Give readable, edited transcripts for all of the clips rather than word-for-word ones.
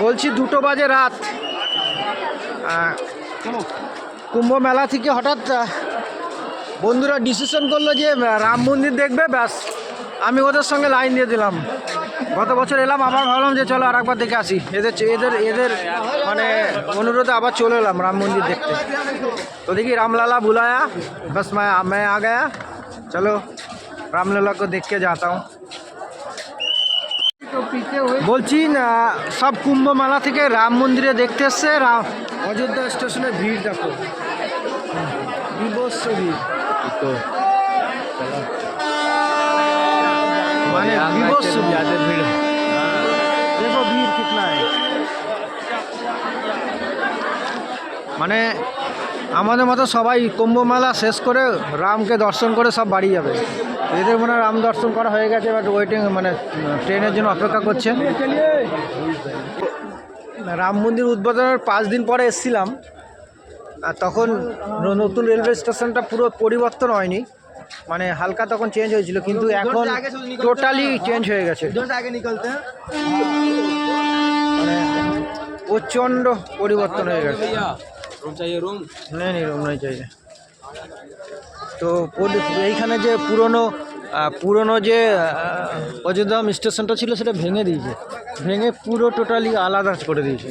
বলছি 2টো বাজে রাত। কুম্ভ মেলা থেকে হঠাৎ বন্ধুরা ডিসিশন করলো যে রাম মন্দির দেখবে, ব্যাস আমি ওদের সঙ্গে লাইন দিয়ে দিলাম। গত বছর এলাম, আবার ভাবলাম যে চলো আর একবার দেখে আসি। এদের মানে অনুরোধে আবার চলে এলাম রাম মন্দির দেখতে। তো দেখি रामलला बुलाया, बस मैं आ गया। चलो रामलला को देख के जाता हूँ। বলছি না, সব কুম্ভ মেলা থেকে রাম মন্দিরে দেখতে এসছে। অযোধ্যা স্টেশনের ভিড় দেখো, বিভৎস ভিড়, মানে বিভৎস ভিড়। দেখো ভিড় কিতনা है। মানে আমাদের মতো সবাই কুম্ভ মেলা শেষ করে রামকে দর্শন করে সব বাড়ি যাবে। এদের মনে হয় রাম দর্শন করা হয়ে গেছে, বাট ওয়েটিং মানে ট্রেনের জন্য অপেক্ষা করছে। রাম মন্দির উদ্বোধনের 5 দিন পরে এসেছিলাম, আর তখন নতুন রেলওয়ে স্টেশনটা পুরো পরিবর্তন হয়নি, মানে হালকা তখন চেঞ্জ হয়েছিল, কিন্তু এখন টোটালি চেঞ্জ হয়ে গেছে। মানে প্রচণ্ড পরিবর্তন হয়ে গেছে। রুম নেই চাই। তো এইখানে যে পুরনো যে অযোধ্যা স্টেশনটা ছিল সেটা ভেঙে দিয়েছে, ভেঙে পুরো টোটালি আলাদা করে দিয়েছে।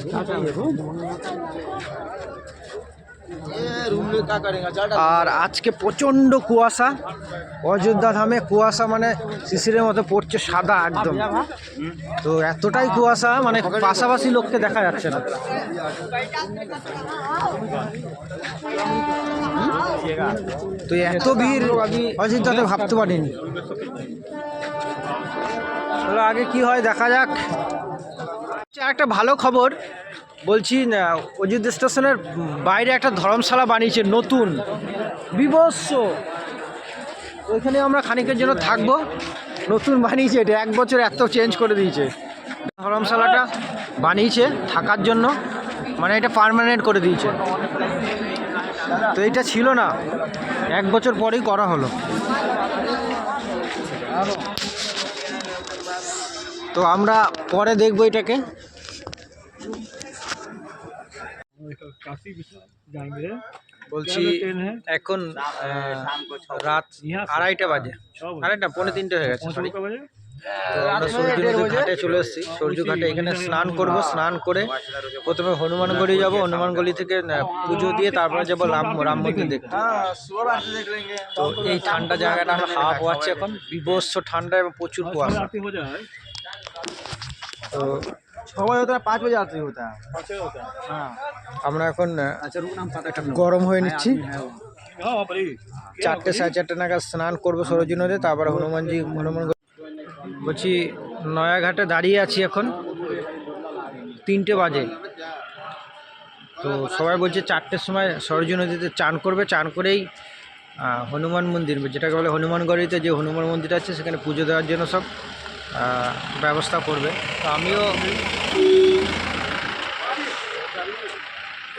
আর আজকে প্রচণ্ড কুয়াশা, অযোধ্যা ধামে কুয়াশা মানে শিশিরের মতো পড়ছে, সাদা একদম। তো এতটাই কুয়াশা মানে পাশাপাশি লোককে দেখা যাচ্ছে না। তো এত ভিড় অযোধ্যাতে ভাবতে পারিনি। আগে কি হয় দেখা যাক। একটা ভালো খবর বলছি, অযোধ্যা স্টেশনের বাইরে একটা ধর্মশালা বানিয়েছে নতুন, বিভৎস। ওইখানে আমরা খানিকের জন্য থাকবো। নতুন বানিয়েছে, এটা 1 বছর এত চেঞ্জ করে দিয়েছে। ধর্মশালাটা বানিয়েছে থাকার জন্য, মানে এটা পার্মানেন্ট করে দিয়েছে। তো এটা ছিল না, 1 বছর পরেই করা হলো। তো আমরা পরে দেখবো এটাকে। বলছি এখন রাত 2:30 বাজে, 2:30 পৌনে 3টে হয়ে গেছে। তো আমরা সূর্য ঘাটে চলে এসেছি। সূর্য ঘাটে এখানে স্নান করব, স্নান করে প্রথমে হনুমানগড়ি যাব, হনুমানগড়ি থেকে পুজো দিয়ে তারপরে যাবো রাম মন্দির দেখতে। তো এই ঠান্ডা জায়গাটা আমরা হাওয়া পোয়াচ্ছি এখন, বিভৎস ঠান্ডা এবং প্রচুর কুয়াশা। তো সময় হতে 5 বাজে আরতি হতে হয়। আমরা এখন গরম হয়ে নিচ্ছি। 4টে 4:30 নাগাদ স্নান করবো সরোজিনী নদীতে, তারপরে হনুমান বলছি নয়াঘাটে দাঁড়িয়ে আছি এখন, 3টে বাজে। তো সবাই বলছে 4টের সময় সরোজিনী নদীতে চান করবে, চান করেই হনুমান মন্দির, যেটাকে বলে হনুমানগড়িতে যে হনুমান মন্দির আছে সেখানে পুজো দেওয়ার জন্য সব ব্যবস্থা করবে। তো আমিও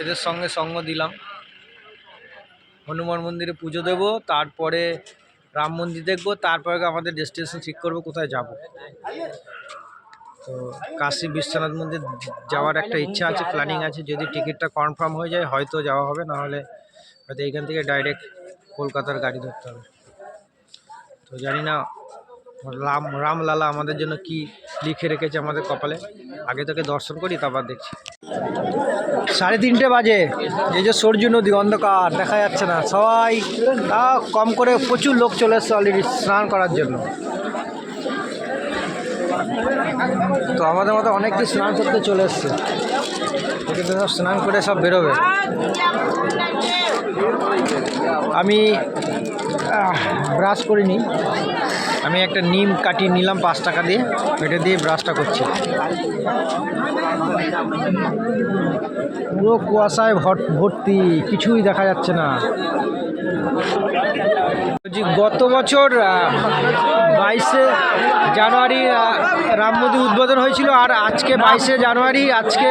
এদের সঙ্গে সঙ্গ দিলাম। হনুমান মন্দিরে পুজো দেব, তারপরে রাম মন্দির দেখব, তারপরে আমাদের ডেস্টিনেশন ঠিক করব কোথায় যাব। তো কাশী বিশ্বনাথ মন্দির যাওয়ার একটা ইচ্ছা আছে, প্ল্যানিং আছে। যদি টিকিটটা কনফার্ম হয়ে যায় হয়তো যাওয়া হবে, নাহলে হয়তো এইখান থেকে ডাইরেক্ট কলকাতার গাড়ি ধরতে হবে। তো জানি না রামলালা আমাদের জন্য কি লিখে রেখেছে আমাদের কপালে। আগে থেকে দর্শন করি, তারপর দেখছি। 3:30 বাজে, এই যে সূর্য নদী অন্ধকার, দেখা যাচ্ছে না। সবাই কম করে প্রচুর লোক চলে এসছে অলরেডি স্নান করার জন্য। তো আমাদের মতো অনেকে স্নান করতে চলে এসছে, এখানে সব স্নান করে সব বেরোবে। আমি ব্রাশ করিনি, আমি একটা নিম কাটিয়ে নিলাম 5 টাকা দিয়ে, এটা দিয়ে ব্রাশটা করছি। পুরো কুয়াশায় ভর্তি, কিছুই দেখা যাচ্ছে না। গত বছর 22শে জানুয়ারি রাম মন্দির উদ্বোধন হয়েছিল, আর আজকে 22শে জানুয়ারি, আজকে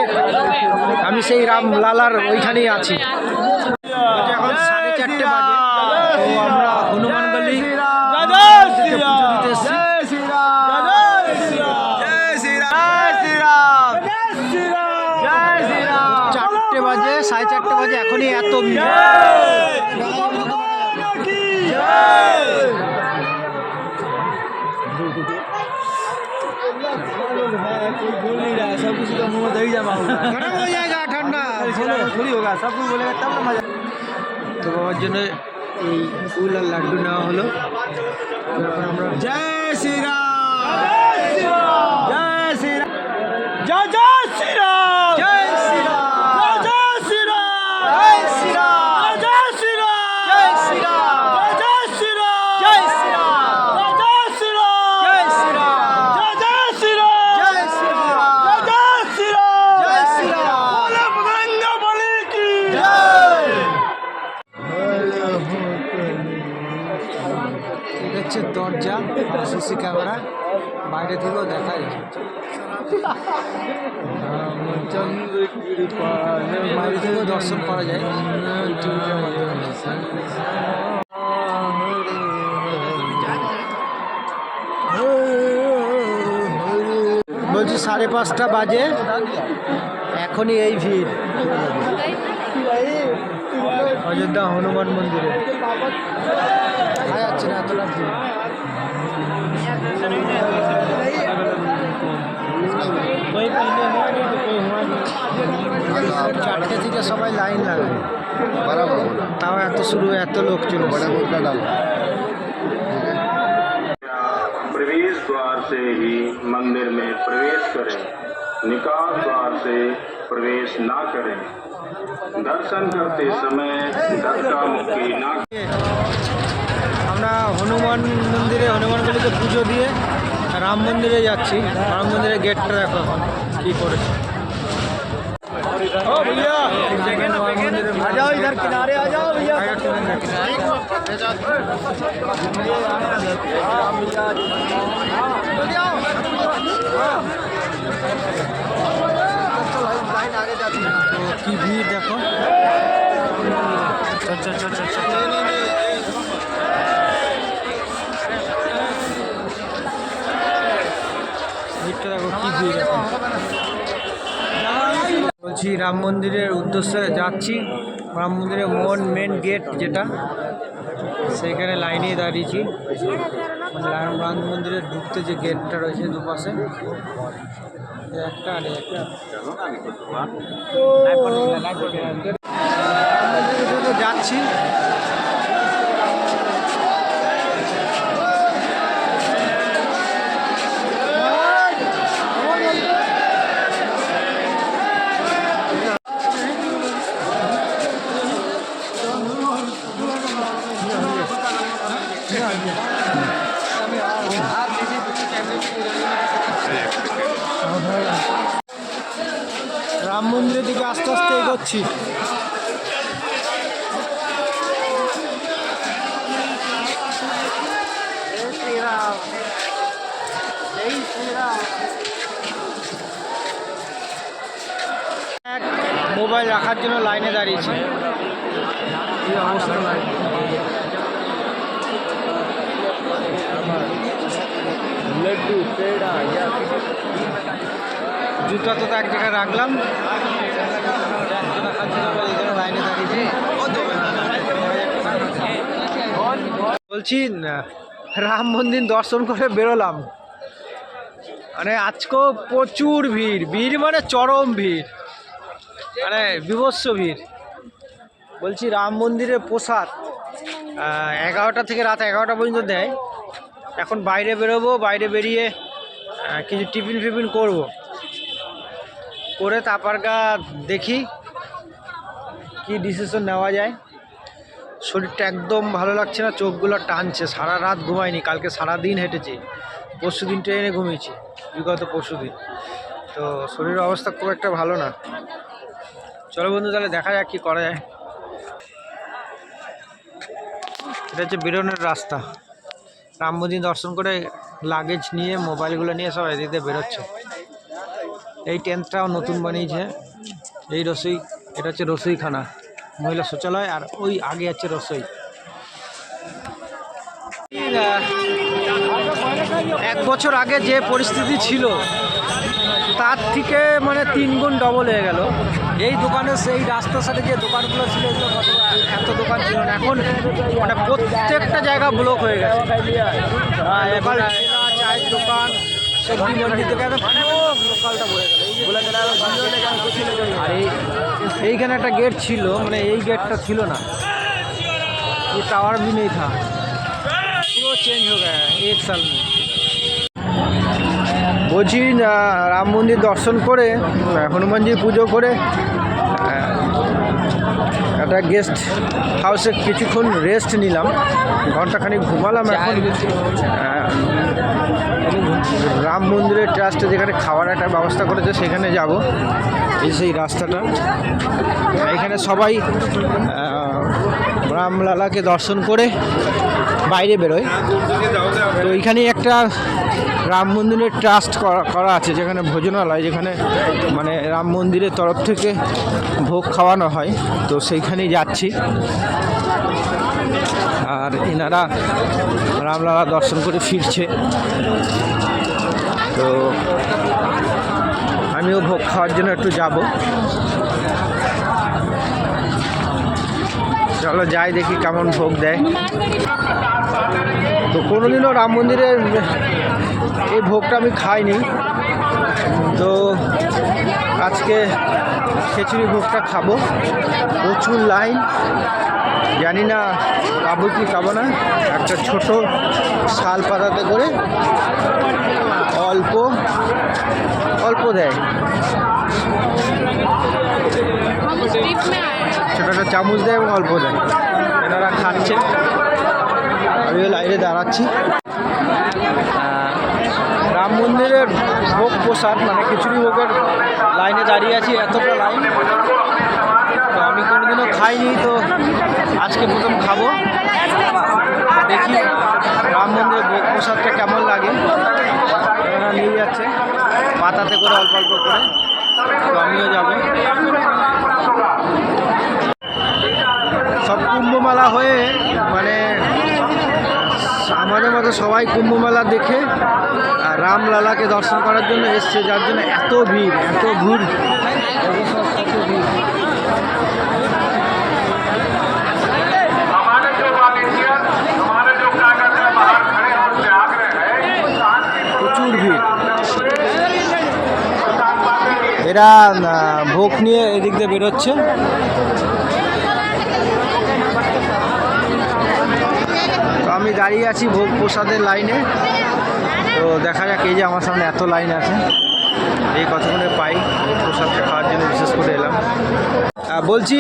আমি সেই রামলালার ওইখানেই আছি। এখন 4:30 বাজে। তো আমরা হনুমানগড়ি পুজো দিতে এসেছি। 4টে বাজে, 4:30 বাজে, এখনই এত ভিড়। ঠান্ডা তো বাবার জন্য এই ফুল আর লাড্ডু নেওয়া হলো। তারপর আমরা জয় শ্রীরাম, জয় শ্রীরাম, জয় জয় শ্রীরাম, জয় শ্রীরাম, জয় শ্রীরাম, জয় শ্রীরাম, জয় শ্রীরাম, জয় শ্রীরাম, জয় শ্রীরাম, জয় শ্রীরাম, জয় শ্রীরাম, জয় শ্রীরাম, জয় শ্রীরাম, জয় শ্রীরাম, জয় শ্রীরাম, জয় শ্রীরাম, বলে বজরঙ্গ বলি কি জয়। এটা হচ্ছে দরজা, সিসি ক্যামেরা, বাইরে থেকেও দেখা যাচ্ছে, বাইরে থেকেও দর্শন করা যায় টিভিটার মাধ্যমে। বলছি 5:30 বাজে, এখনই এই ভিড় অযোধ্যা হনুমান মন্দিরে। দেখা যাচ্ছে না এতটা ভিড়। 4টে থেকে সবাই লাইন লাগে, তাও এত লোক চলে। प्रवेश द्वार से ही मंदिर में प्रवेश करें, निकास द्वार से प्रवेश ना करें। दर्शन करते समय धक्का मुक्की ना। আমরা হনুমান মন্দিরে, হনুমানগলিতে পুজো দিয়ে রাম মন্দিরে যাচ্ছি। রাম মন্দিরের গেটটা দেখো এখন কী করেছে। ओ भैया आ जाओ, इधर किनारे आ जाओ भैया। तो की भीड़ देखो, ভিড়টা দেখো কি ভিড় এখন। বলছি রাম মন্দিরের উদ্দেশ্যে যাচ্ছি। রাম মন্দিরের মেন গেট যেটা, সেইখানে লাইনে দাঁড়িয়েছি। মানে রাম মন্দিরে ঢুকতে যে গেটটা রয়েছে দুপাশে, একটা আর একটা যাচ্ছি। রাম মন্দিরের দিকে আস্তে আস্তে এগোচ্ছি। মোবাইল রাখার জন্য লাইনে দাঁড়িয়েছি। এই অবস্থা লাইন। लड्डू पेड़ा या জুতা তো এক জায়গায় রাখলাম, লাইনে দাঁড়িয়েছি। বলছি রাম মন্দির দর্শন করে বেরোলাম, মানে আজকেও প্রচুর ভিড় মানে চরম ভিড়, মানে বিভৎস ভিড়। বলছি রাম মন্দিরের প্রসাদ 11টা থেকে রাত 11টা পর্যন্ত দেয়। এখন বাইরে বেরোবো, বাইরে বেরিয়ে কিছু টিফিন করব, করে তারপর দেখি কি ডিসিশন নেওয়া যায়। শরীরটা একদম ভালো লাগছে না, চোখগুলো টানছে। সারা রাত ঘুমাইনি, কালকে সারা দিন হেঁটেছি, পরশুদিন ট্রেনে ঘুমিয়েছি, বিগত পরশুদিন। তো শরীরের অবস্থা খুব একটা ভালো না। চলো বন্ধু, তাহলে দেখা যাক কী করা যায়। এটা হচ্ছে বেরোনোর রাস্তা। রাম মন্দির দর্শন করে লাগেজ নিয়ে, মোবাইলগুলো নিয়ে সব এদিকে বেরোচ্ছে। এই টেন্টটাও নতুন বানিয়েছে। এই রসই, এটা হচ্ছে রসইখানা, মহিলা শৌচালয়, আর ওই আগে আছে রসই। 1 বছর আগে যে পরিস্থিতি ছিল তার থেকে মানে 3 গুণ ডবল হয়ে গেল। এই দোকানে সেই রাস্তার সাথে যে দোকানগুলো ছিল এগুলো এত দোকান ছিল না, এখন মানে প্রত্যেকটা জায়গা ব্লক হয়ে গেছে। লোকাল ঠেলা, চায়ের দোকান, সবজি মন্ডি থেকে একদম লোকালটা ভরে গেল। আর এইখানে একটা গেট ছিল, মানে এই গেটটা ছিল না, ये टावर भी नहीं था, पूरा चेंज हो गया है 1 साल में। বলছি রাম মন্দির দর্শন করে হনুমানজি পুজো করে একটা গেস্ট হাউসে কিছুক্ষণ রেস্ট নিলাম, ঘন্টাখানিক ঘুমালাম। এখন রাম মন্দিরের ট্রাস্টে যেখানে খাওয়ার একটা ব্যবস্থা করেছে সেখানে যাব। এই সেই রাস্তাটা, এখানে সবাই রামলালাকে দর্শন করে বাইরে বেরোয়। তো এইখানে একটা রাম মন্দিরের ট্রাস্ট করা আছে, যেখানে ভোজনালয়, যেখানে মানে রাম মন্দিরের তরফ থেকে ভোগ খাওয়ানো হয়। তো সেইখানেই যাচ্ছি। আর এনারা রামলালা দর্শন করে ফিরছে, তো আমিও ভোগ খাওয়ার জন্য একটু যাব। চলো যাই, দেখি কেমন ভোগ দেয়। তো কোনোদিনও রাম মন্দিরের এই ভোগটা আমি খাইনি, তো আজকে খিচুড়ি ভোগটা খাবো। প্রচুর লাইন, জানি না পাবো কি পাবো না। একটা ছোট শাল পাতাতে করে অল্প অল্প দেয়, ছোটো একটা চামচ দেয় এবং অল্প দেয়। এনারা খাচ্ছে, আমিও লাইনে দাঁড়াচ্ছি। রাম মন্দিরের ভোগ প্রসাদ মানে খিচুড়ি ভোগের লাইনে দাঁড়িয়ে আছি, এতটা লাইন। তো আমি কোনোদিনও খাইনি, তো আজকে প্রথম খাবো। দেখি রাম মন্দিরের ভোগ প্রসাদটা কেমন লাগে। এরা নিয়ে যাচ্ছে পাতাতে করে অল্প অল্প করে, তো আমিও যাবো। সব কুম্ভমেলা হয়ে মানে আমাদের মতো সবাই কুম্ভমেলা দেখে আর রামলালাকে দর্শন করার জন্য এসছে, যার জন্য এত ভিড়, এত ভিড়। প্রচুর ভিড়। এরা ভোগ নিয়ে এদিক দিয়ে বেরোচ্ছে। তো আমি দাঁড়িয়ে আছি ভোগ প্রসাদের লাইনে। তো দেখা যাক, এই যে আমার সামনে এত লাইন আছে, এই কতক্ষণে পাই ভোগ প্রসাদটা খাওয়ার জন্য বিশেষ করে এলাম। বলছি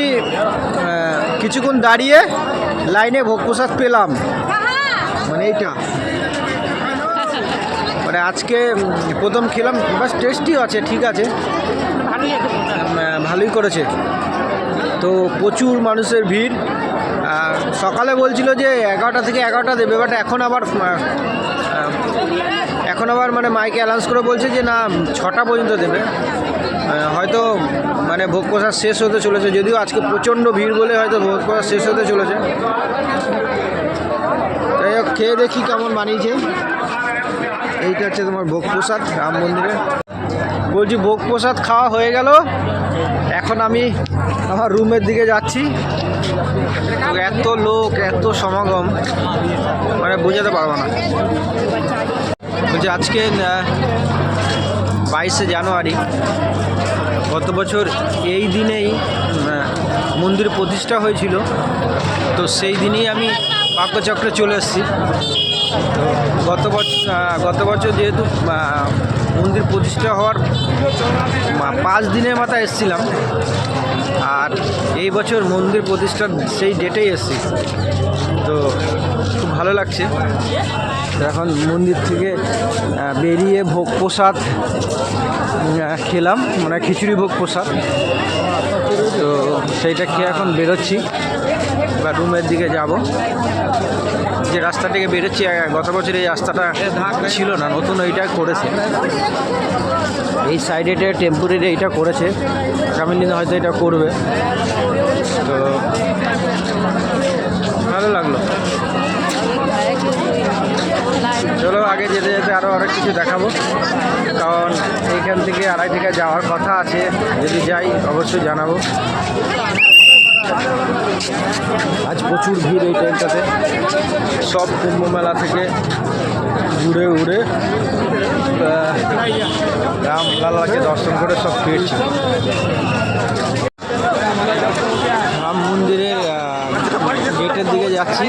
কিছুক্ষণ দাঁড়িয়ে লাইনে ভোগ প্রসাদ পেলাম, মানে এইটা মানে আজকে প্রথম খেলাম, বাস টেস্টিও আছে, ঠিক আছে, ভালোই করেছে। তো প্রচুর মানুষের ভিড়। সকালে বলছিল যে 11টা থেকে 11টা দেবে, বাট এখন আবার মানে মাইকে অ্যানাউন্স করে বলছে যে না 6টা পর্যন্ত দেবে। হয়তো মানে ভোগ প্রসাদ শেষ হতে চলেছে, যদিও আজকে প্রচণ্ড ভিড় বলে হয়তো ভোগ প্রসাদ শেষ হতে চলেছে। যাই হোক, খেয়ে দেখি কেমন বানিয়েছে। এইটা হচ্ছে তোমার ভোগ প্রসাদ রাম মন্দিরে। বলছি ভোগ প্রসাদ খাওয়া হয়ে গেল, এখন আমি আমার রুমের দিকে যাচ্ছি। এত লোক, এত সমাগম, মানে বোঝাতে পারবো না। বলছি আজকে 22শে জানুয়ারি, গত বছর এই দিনেই মন্দির প্রতিষ্ঠা হয়েছিল। তো সেই দিনই আমি ভাগ্যচক্রে চলে এসেছি। গত বছর যেহেতু মন্দির প্রতিষ্ঠা হওয়ার 5 দিনের মাথায় এসেছিলাম, আর এই বছর মন্দির প্রতিষ্ঠার সেই ডেটেই এসেছি। তো খুব ভালো লাগছে। এখন মন্দির থেকে বেরিয়ে ভোগ প্রসাদ খেলাম, মানে খিচুড়ি ভোগ প্রসাদ। তো সেইটা খেয়ে এখন বেরোচ্ছি, বা রুমের দিকে যাব। যে রাস্তা থেকে বেরোচ্ছি, গত বছর এই রাস্তাটা ছিল না, নতুন এইটা করেছে। এই সাইডে টেম্পোরারি এইটা করেছে, আগামী দিনে হয়তো এটা করবে। তো ভালো লাগলো। চলো আগে যেতে যেতে আরও অনেক কিছু দেখাবো, কারণ এইখান থেকে আড়াইটিকা যাওয়ার কথা আছে। যদি যাই অবশ্যই জানাবো। আজ প্রচুর ভিড় এই ট্রেনটাতে, সব কুম্ভ মেলা থেকে ঘুরে ঘুরে রামলালাকে দর্শন করে সব ফিরছে। রাম মন্দিরের গেটের দিকে যাচ্ছি।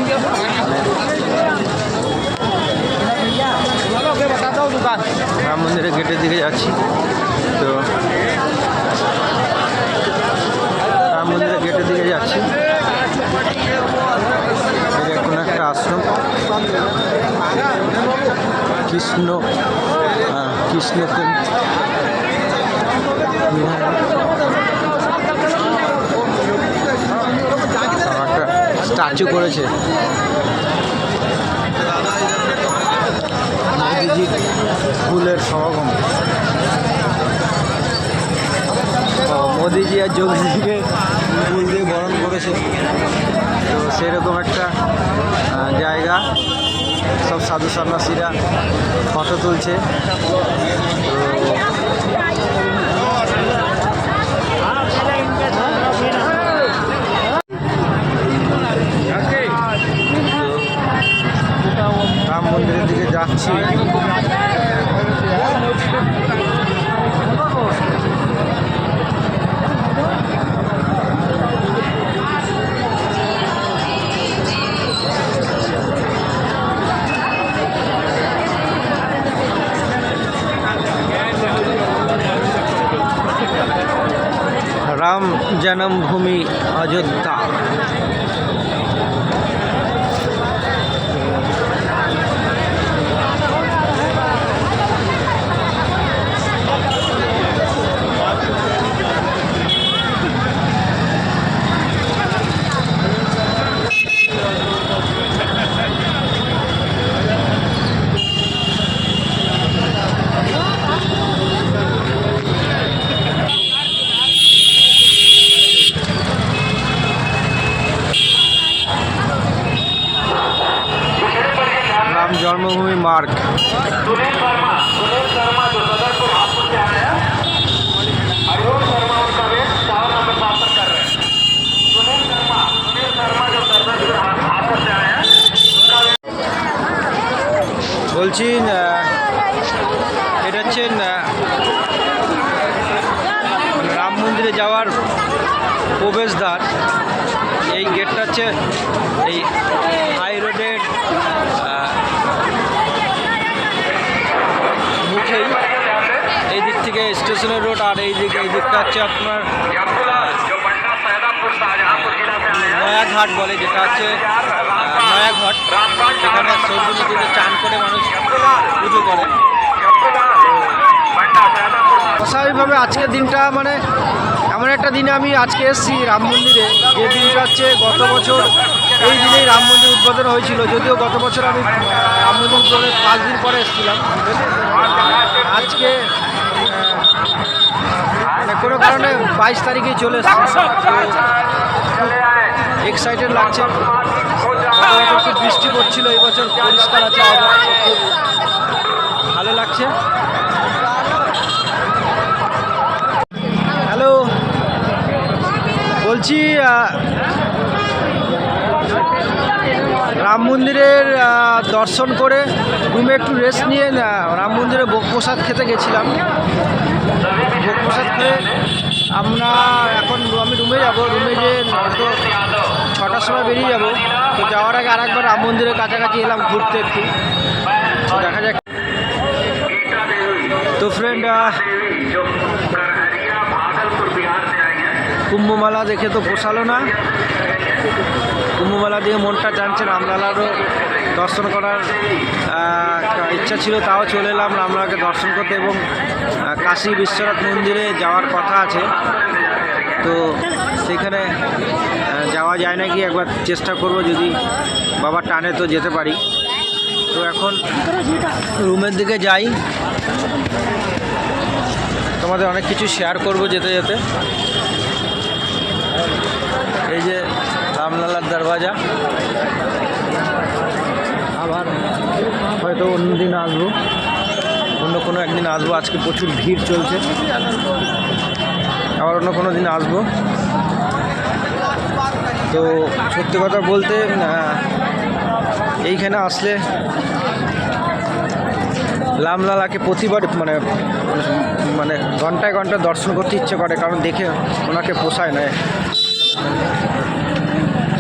রাম মন্দিরের গেটের দিকে যাচ্ছি। তো রাম মন্দিরের গেটের দিকে যাচ্ছি। এটা কোনো একটা আশ্রম, কৃষ্ণ একটা স্ট্যাচু করেছে মোদিজির ফুলের সমাগম। মোদিজি আর যোগীজিকে ফুল দিয়ে বরণ করেছে। তো সেরকম একটা জায়গা, সব সাধু সন্ন্যাসীরা ফটো তুলছে। তো রাম মন্দিরের দিকে যাচ্ছি। राम जन्मभूमि अयोध्या। राम जन्मभूमि मार्ग। सुनील शर्मा जो सदरपुर हापुड़ से आया है, अरुण शर्मा उनका वेट 4 नंबर पर कर रहे हैं। सुनील शर्मा जो सदरपुर हापुड़ से आया है, उनका वेट বলছি এটা হচ্ছে রাম মন্দিরে যাওয়ার প্রবেশদ্বার। এই গেটটা হচ্ছে এই হাই রোডের মুখেই, এই দিক থেকে স্টেশনের রোড, আর এই দিকটা হচ্ছে আপনার जो पटना सैदापुर शाहजहांपुर जिला से आया है, নয়াঘাট বলে, যেটা হচ্ছে নয়াঘাট। সেখানে সৌর নদীতে চান করে মানুষ পুজো করে। অস্বাভাবিকভাবে আজকের দিনটা মানে এমন একটা দিনে আমি আজকে এসেছি রাম মন্দিরে, যে দিনটা হচ্ছে গত বছর এই দিনেই রাম মন্দির উদ্বোধন হয়েছিল। যদিও গত বছর আমি রাম মন্দির উদ্বোধনের 5 দিন পরে এসেছিলাম। আজকে মানে কোনো কারণে 22 তারিখেই চলে এসেছি। এক্সাইটেড লাগছে। গত বছর খুব বৃষ্টি পড়ছিল, এই বছর পরিষ্কার আছে আবহাওয়া, খুব ভালো লাগছে। হ্যালো, বলছি রাম মন্দিরের দর্শন করে রুমে একটু রেস্ট নিয়ে রাম মন্দিরে ভোগ প্রসাদ খেতে গেছিলাম। ভোগ প্রসাদ খেয়ে আমি রুমে যাব। রুমে যে হয়তো 6টার সময় বেরিয়ে যাব। তো যাওয়ার আগে আরেকবার রাম মন্দিরের কাছাকাছি এলাম ঘুরতে একটু, তো দেখা যাক। তো ফ্রেন্ড, কুম্ভমেলা দেখে তো পোষালো না। কুম্ভমেলা দিয়ে মনটা টানছে, রামলালারও দর্শন করার ইচ্ছা ছিল, তাও চলে এলাম রামলালাকে দর্শন করতে। এবং কাশী বিশ্বনাথ মন্দিরে যাওয়ার কথা আছে, তো সেখানে যাওয়া যায় নাকি একবার চেষ্টা করব, যদি বাবা টানে তো যেতে পারি। তো এখন রুমের দিকে যাই, তোমাদের অনেক কিছু শেয়ার করব যেতে যেতে। এই যে রামলালার দরওয়াজা, আবার হয়তো অন্যদিন আসবো, অন্য কোনো একদিন আসবো। আজকে প্রচুর ভিড় চলছে, আবার অন্য কোনো দিন আসবো। তো সত্যি কথা বলতে এইখানে আসলে রামলালাকে প্রতিবার মানে মানে ঘন্টায় ঘন্টা দর্শন করতে ইচ্ছে করে, কারণ দেখে ওনাকে পোষায় না।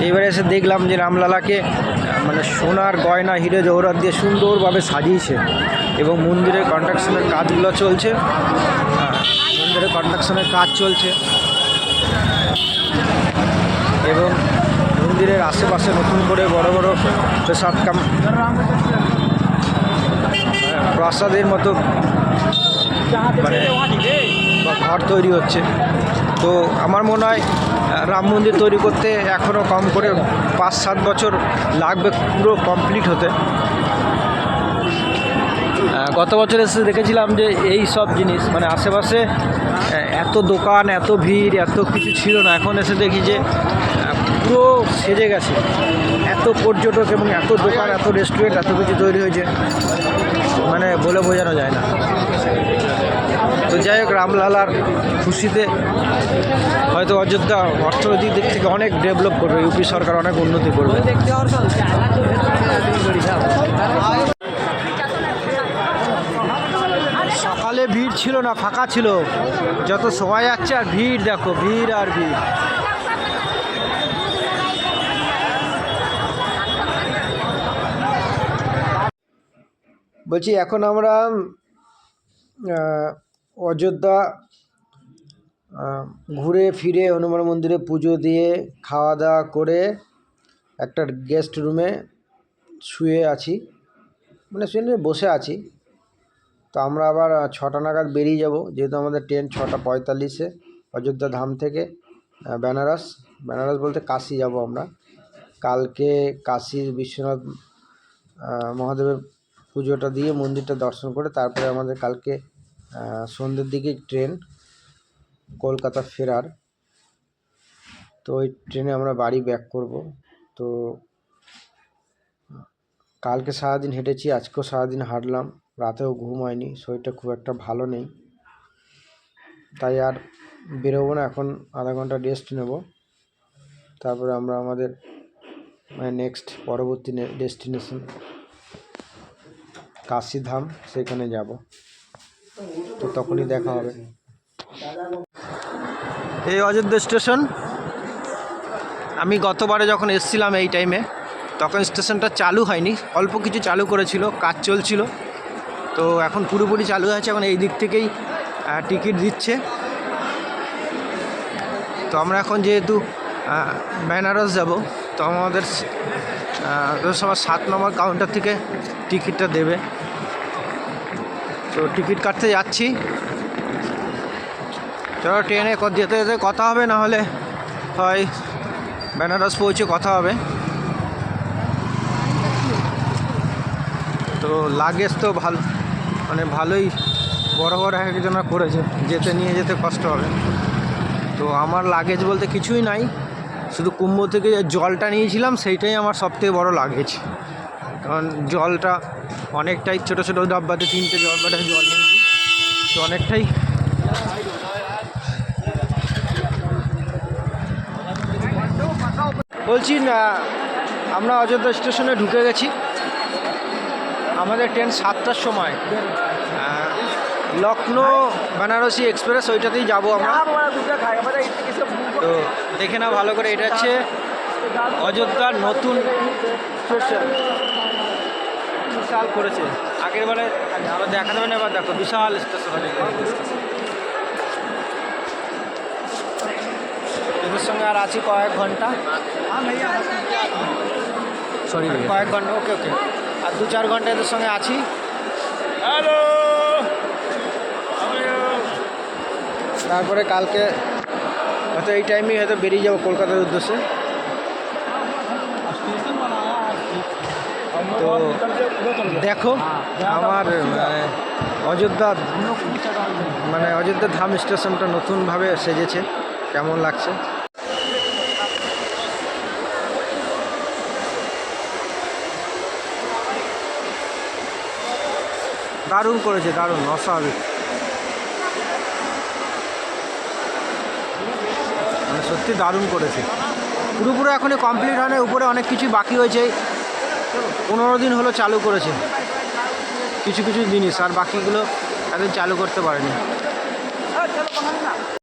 এইবারে এসে দেখলাম যে রামলালাকে মানে সোনার গয়না হিরে জহরাত দিয়ে সুন্দরভাবে সাজিয়েছে, এবং মন্দিরের কনস্ট্রাকশনের কাজগুলো চলছে, মন্দিরের কনস্ট্রাকশনের কাজ চলছে, এবং মন্দিরের আশেপাশে নতুন করে বড় বড় প্রাসাদের মতো মানে ঘর তৈরি হচ্ছে। তো আমার মনে হয় রাম মন্দির তৈরি করতে এখনও কম করে 5-7 বছর লাগবে পুরো কমপ্লিট হতে। গত বছর এসে দেখেছিলাম যে এই সব জিনিস মানে আশেপাশে এত দোকান, এত ভিড়, এত কিছু ছিল না। এখন এসে দেখি যে পুরো সেজে গেছে, এত পর্যটক এবং এত দোকান, এত রেস্টুরেন্ট, এত কিছু তৈরি হয়েছে, মানে বলে বোঝানো যায় না। তো যাই হোক, রামলালার খুশিতে হয়তো অযোধ্যা অর্থনৈতিক দিক থেকে অনেক ডেভেলপ করবে, ইউপি সরকার অনেক উন্নতি করবে। সকালে ভিড় ছিল না, ফাঁকা ছিল, যত সময় যাচ্ছে আর ভিড় দেখো, ভিড় আর ভিড়। বলছি এখন আমরা অযোধ্যা ঘুরে ফিরে হনুমান মন্দিরে পুজো দিয়ে খাওয়া দাওয়া করে একটা গেস্ট রুমে শুয়ে আছি, মানে শুয়ে বসে আছি। তো আমরা আবার 6টা নাগাদ বেরিয়ে যাব, যেহেতু আমাদের ট্রেন 6:45-এ অযোধ্যা ধাম থেকে বেনারস বলতে কাশি যাব আমরা। কালকে কাশীর বিশ্বনাথ মহাদেবের পুজোটা দিয়ে মন্দিরটা দর্শন করে তারপরে আমাদের কালকে সন্ধ্যের দিকে ট্রেন কলকাতা ফেরার। তো ওই ট্রেনে আমরা বাড়ি ব্যাক করব। তো কালকে সারাদিন হেঁটেছি, আজকেও সারাদিন হাঁটলাম, রাতেও ঘুম হয়নি, শরীরটা খুব একটা ভালো নেই, তাই আর বেরোবো না। এখন আধা ঘন্টা রেস্ট নেব, তারপরে আমরা আমাদের মানে নেক্সট পরবর্তী ডেস্টিনেশন কাশীধাম, সেখানে যাব। তো তখনই দেখা হবে। এই অযোধ্যা স্টেশন, আমি গতবারে যখন এসেছিলাম এই টাইমে তখন স্টেশনটা চালু হয়নি, অল্প কিছু চালু করেছিল, কাজ চলছিল। তো এখন পুরোপুরি চালু হয়েছে, এখন এই দিক থেকেই টিকিট দিচ্ছে। তো আমরা এখন যেহেতু বেনারস যাব, তো আমাদের সবার 7 নম্বর কাউন্টার থেকে টিকিটটা দেবে। তো টিকিট কাটতে যাচ্ছি, চলো ট্রেনে যেতে যেতে কথা হবে, না হলে হয় বেনারস পৌঁছে কথা হবে। তো লাগেজ তো ভালো, মানে ভালোই বড় বড় একজনা করেছে, নিয়ে যেতে কষ্ট হবে। তো আমার লাগেজ বলতে কিছুই নাই, শুধু কুম্ভ থেকে যে জলটা নিয়েছিলাম সেইটাই আমার সবথেকে বড় লাগেজ। কারণ জলটা অনেকটাই ছোটো ছোটো ডাব্বাতে 3টে ডাব্বাতে জল নিয়েছি, তো অনেকটাই। বলছি না, আমরা অযোধ্যা স্টেশনে ঢুকে গেছি। আমাদের ট্রেন 7টার সময়, লখনৌ বেনারসি এক্সপ্রেস, ওইটাতেই যাবো আমরা। তো দেখে না ভালো করে, এটা হচ্ছে অযোধ্যার নতুন স্টেশন, বিশাল করেছে। আগের বেলা আমরা দেখা যাবে না, এবার দেখো বিশাল স্টেশন আছে। এদের সঙ্গে আর আছি কয়েক ঘন্টা, কয়েক ঘন্টা, ওকে ওকে, আর 2-4 ঘন্টা এদের সঙ্গে আছি। হ্যালো, তারপরে কালকে হয়তো এই টাইমেই হয়তো বেরিয়ে যাবো কলকাতার উদ্দেশ্যে। তো দেখো আমার অযোধ্যা ধাম স্টেশনটা নতুনভাবে সেজেছে, কেমন লাগছে। দারুণ করেছে, দারুণ, অস্বাভাবিক, মানে সত্যি দারুণ করেছে। পুরোপুরি এখনই কমপ্লিট হয় না, উপরে অনেক কিছু বাকি হয়েছে। 15 দিন হলো চালু করেছে কিছু কিছু জিনিস, আর বাকিগুলো এখন চালু করতে পারেনি।